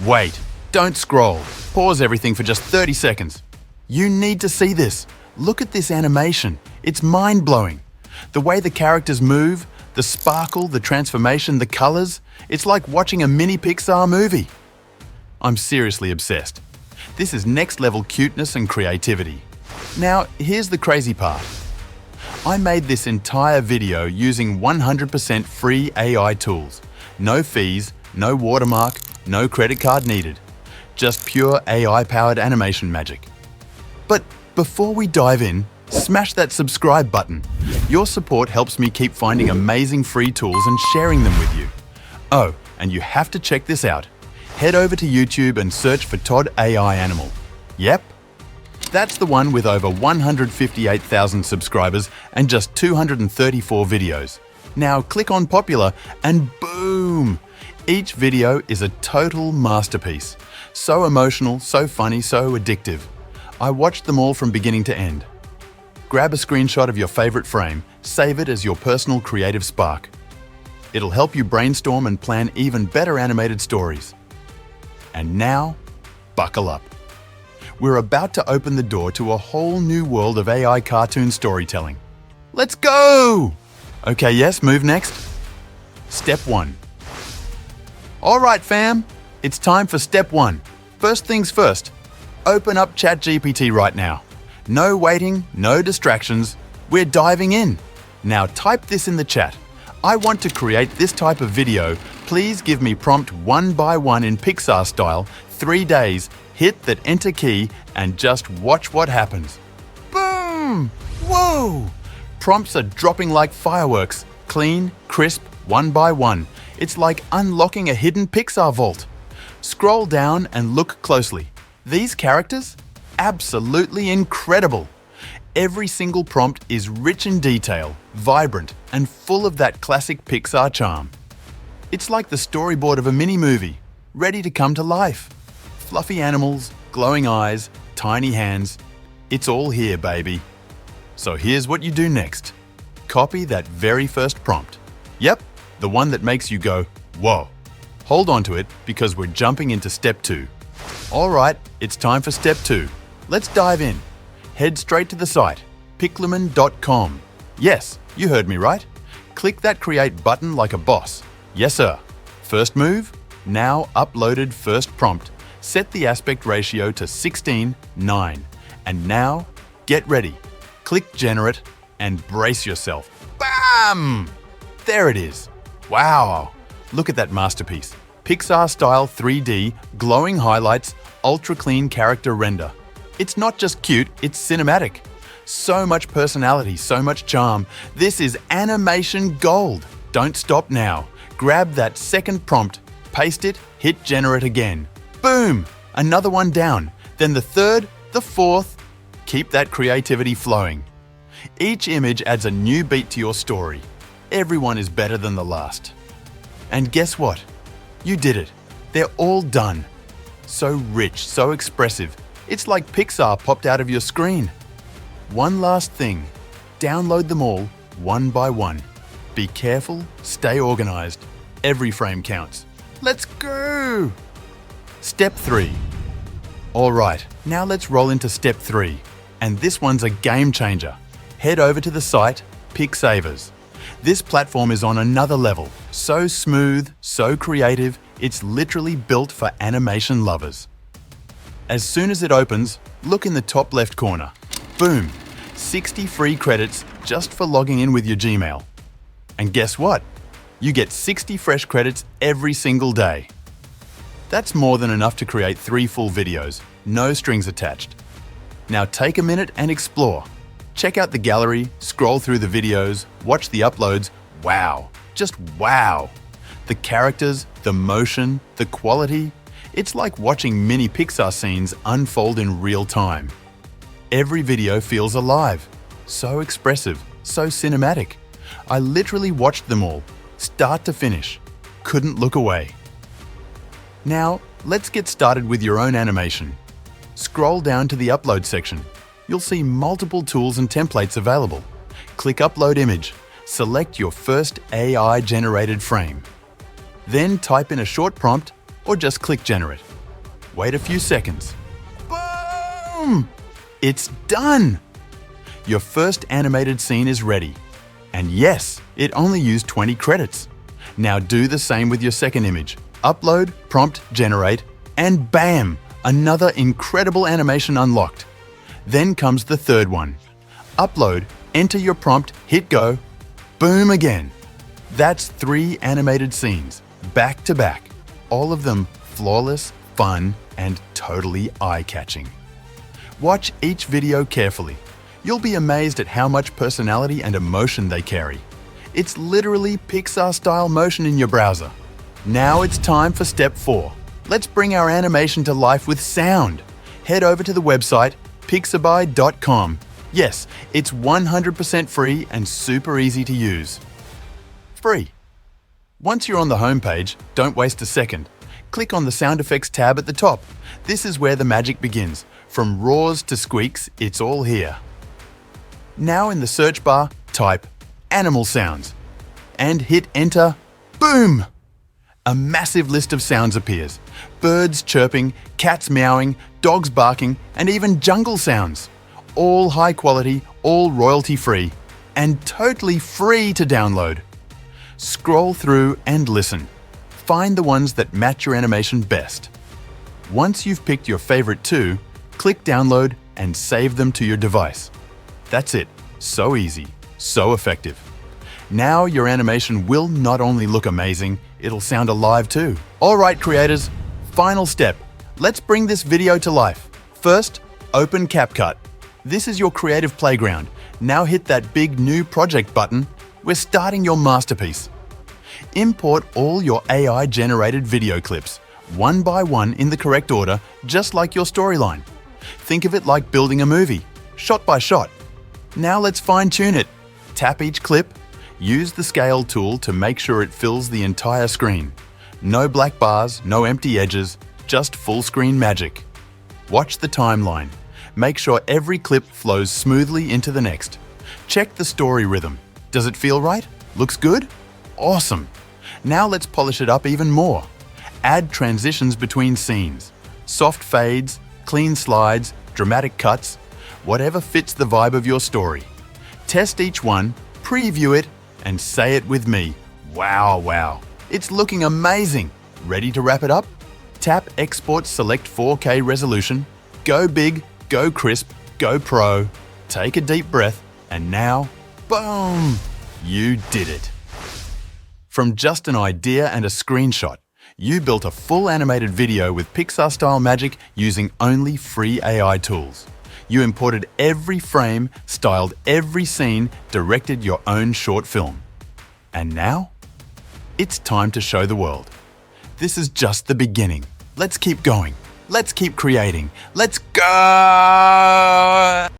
Wait, don't scroll. Pause everything for just 30 seconds. You need to see this. Look at this animation. It's mind-blowing. The way the characters move, the sparkle, the transformation, the colors, it's like watching a mini Pixar movie. I'm seriously obsessed. This is next-level cuteness and creativity. Now, here's the crazy part. I made this entire video using 100% free AI tools. No fees, no watermark, no credit card needed. Just pure AI-powered animation magic. But before we dive in, smash that subscribe button. Your support helps me keep finding amazing free tools and sharing them with you. Oh, and you have to check this out. Head over to YouTube and search for Todd AI Animal. Yep, that's the one with over 158,000 subscribers and just 234 videos. Now click on popular and boom! Each video is a total masterpiece. So emotional, so funny, so addictive. I watched them all from beginning to end. Grab a screenshot of your favorite frame, save it as your personal creative spark. It'll help you brainstorm and plan even better animated stories. And now, buckle up. We're about to open the door to a whole new world of AI cartoon storytelling. Let's go! Okay, yes, move next. Step 1. All right, fam, it's time for step 1. First things first, open up ChatGPT right now. No waiting, no distractions. We're diving in. Now type this in the chat. I want to create this type of video. Please give me prompt 1 by 1 in Pixar style, 3 days, hit that enter key, and just watch what happens. Boom! Whoa! Prompts are dropping like fireworks. Clean, crisp, 1 by 1. It's like unlocking a hidden Pixar vault. Scroll down and look closely. These characters? Absolutely incredible. Every single prompt is rich in detail, vibrant, and full of that classic Pixar charm. It's like the storyboard of a mini-movie, ready to come to life. Fluffy animals, glowing eyes, tiny hands. It's all here, baby. So here's what you do next. Copy that very first prompt. Yep, the one that makes you go, whoa. Hold on to it because we're jumping into step 2. All right, it's time for step 2. Let's dive in. Head straight to the site, picklemen.com. Yes, you heard me right. Click that create button like a boss. Yes, sir. First move, now uploaded first prompt. Set the aspect ratio to 16:9. And now, get ready. Click generate and brace yourself. Bam! There it is. Wow! Look at that masterpiece. Pixar-style 3D, glowing highlights, ultra-clean character render. It's not just cute, it's cinematic. So much personality, so much charm. This is animation gold. Don't stop now. Grab that second prompt, paste it, hit generate again. Boom! Another one down. Then the third, the fourth. Keep that creativity flowing. Each image adds a new beat to your story. Everyone is better than the last. And guess what? You did it. They're all done. So rich, so expressive. It's like Pixar popped out of your screen. One last thing. Download them all, 1 by 1. Be careful, stay organized. Every frame counts. Let's go! Step 3. All right, now let's roll into step 3. And this one's a game changer. Head over to the site, Pixavers. This platform is on another level. So smooth, so creative, it's literally built for animation lovers. As soon as it opens, look in the top left corner. Boom! 60 free credits just for logging in with your Gmail. And guess what? You get 60 fresh credits every single day. That's more than enough to create 3 full videos, no strings attached. Now take a minute and explore. Check out the gallery, scroll through the videos, watch the uploads. Wow! Just wow! The characters, the motion, the quality. It's like watching mini Pixar scenes unfold in real time. Every video feels alive. So expressive, so cinematic. I literally watched them all, start to finish. Couldn't look away. Now, let's get started with your own animation. Scroll down to the upload section. You'll see multiple tools and templates available. Click Upload Image. Select your first AI-generated frame. Then type in a short prompt or just click Generate. Wait a few seconds. Boom! It's done! Your first animated scene is ready. And yes, it only used 20 credits. Now do the same with your second image. Upload, prompt, generate, and bam! Another incredible animation unlocked. Then comes the third one. Upload, enter your prompt, hit go, boom again. That's 3 animated scenes, back to back. All of them flawless, fun, and totally eye-catching. Watch each video carefully. You'll be amazed at how much personality and emotion they carry. It's literally Pixar-style motion in your browser. Now it's time for step 4. Let's bring our animation to life with sound. Head over to the website pixarby.com. Yes, it's 100% free and super easy to use. Free. Once you're on the homepage, don't waste a second. Click on the Sound Effects tab at the top. This is where the magic begins. From roars to squeaks, it's all here. Now in the search bar, type animal sounds and hit enter. Boom! A massive list of sounds appears. Birds chirping, cats meowing, dogs barking, and even jungle sounds. All high quality, all royalty free, and totally free to download. Scroll through and listen. Find the ones that match your animation best. Once you've picked your favorite 2, click download and save them to your device. That's it. So easy, so effective. Now your animation will not only look amazing, it'll sound alive too. Alright creators, final step. Let's bring this video to life. First, open CapCut. This is your creative playground. Now hit that big new project button. We're starting your masterpiece. Import all your AI-generated video clips, one by one in the correct order, just like your storyline. Think of it like building a movie, shot by shot. Now let's fine-tune it. Tap each clip. Use the scale tool to make sure it fills the entire screen. No black bars, no empty edges, just full-screen magic. Watch the timeline. Make sure every clip flows smoothly into the next. Check the story rhythm. Does it feel right? Looks good? Awesome! Now let's polish it up even more. Add transitions between scenes. Soft fades, clean slides, dramatic cuts, whatever fits the vibe of your story. Test each one, preview it, and say it with me. Wow, wow. It's looking amazing. Ready to wrap it up? Tap Export Select 4K Resolution. Go big, go crisp, go pro. Take a deep breath, and now, boom! You did it. From just an idea and a screenshot, you built a full animated video with Pixar-style magic using only free AI tools. You imported every frame, styled every scene, directed your own short film. And now? It's time to show the world. This is just the beginning. Let's keep going. Let's keep creating. Let's go!